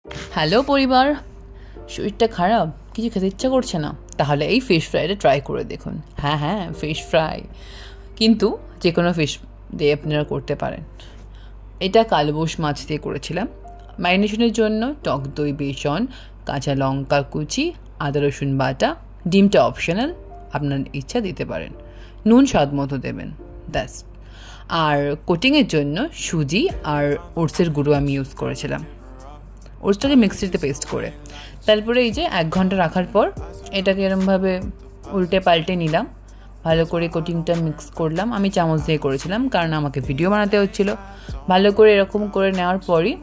Hello পরিবার, শরীরটা খারাপ, কিছু খেতে ইচ্ছা করছে না, তাহলে এই ফিশ ফ্রাইটা ট্রাই করে দেখুন। হ্যাঁ, ফিশ ফ্রাই, কিন্তু যে কোনো ফিশ দিয়ে আপনারা করতে পারেন। এটা কালবোশ মাছ দিয়ে করেছিলাম। ম্যারিনেশনের জন্য টক দই, বেসন, কাঁচা লঙ্কা কুচি, আদা রসুন বাটা, ডিমটা অপশনাল, আপনার ইচ্ছা দিতে পারেন, নুন স্বাদ মতো দেবেন, ব্যাস। আর কোটিংয়ের জন্য সুজি আর ওটসের গুঁড়ো আমি ইউজ করেছিলাম, ওটসটাকে মিক্সিতে পেস্ট করে। তারপরে এই যে 1 ঘন্টা রাখার পর এটাকে এরমভাবে উল্টে পাল্টে নিলাম, ভালো করে কোটিংটা মিক্স করলাম। আমি চামচ দিয়ে করেছিলাম কারণ আমাকে ভিডিও বানাতে হচ্ছিলো। ভালো করে এরকম করে নেওয়ার পরই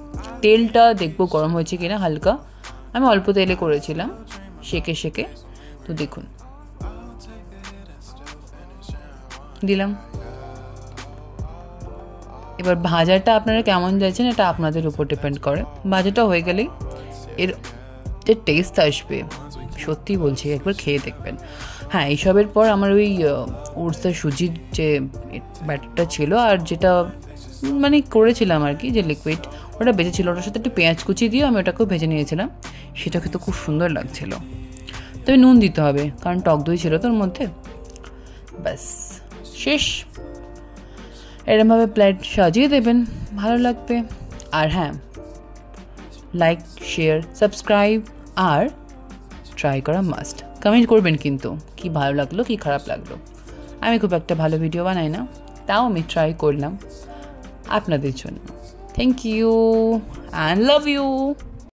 তেলটা দেখবো গরম হয়েছে কিনা হালকা। আমি অল্প তেলে করেছিলাম, সেকে তো দেখুন দিলাম। এবার ভাজাটা আপনারা কেমন চাইছেন এটা আপনাদের উপর ডিপেন্ড করে। ভাজাটা হয়ে গেলেই এর যে টেস্ট আসবে, সত্যি বলছি, একবার খেয়ে দেখবেন। হ্যাঁ, এইসবের পর আমার ওই ওটস আর সুজির যে ব্যাটারটা ছিল আর যেটা মানে করেছিলাম আর কি, যে লিকুইড ওটা বেঁচে ছিল, ওটার সাথে একটু পেঁয়াজ কুচি দিয়ে আমি ওটাকেও ভেজে নিয়েছিলাম। সেটা খেতে খুব সুন্দর লাগছিল। তবে নুন দিতে হবে কারণ টক দই ছিল তোর মধ্যে। ব্যাস, শেষ। এরমভাবে প্লেট সাজিয়ে দেবেন, ভালো লাগবে। আর হ্যাঁ, লাইক, শেয়ার, সাবস্ক্রাইব আর ট্রাই করা মাস্ট। কমেন্ট করবেন কিন্তু কি ভালো লাগলো কি খারাপ লাগলো। আমি খুব একটা ভালো ভিডিও বানাই না, তাও আমি ট্রাই করলাম আপনাদের জন্য। Thank you and love you.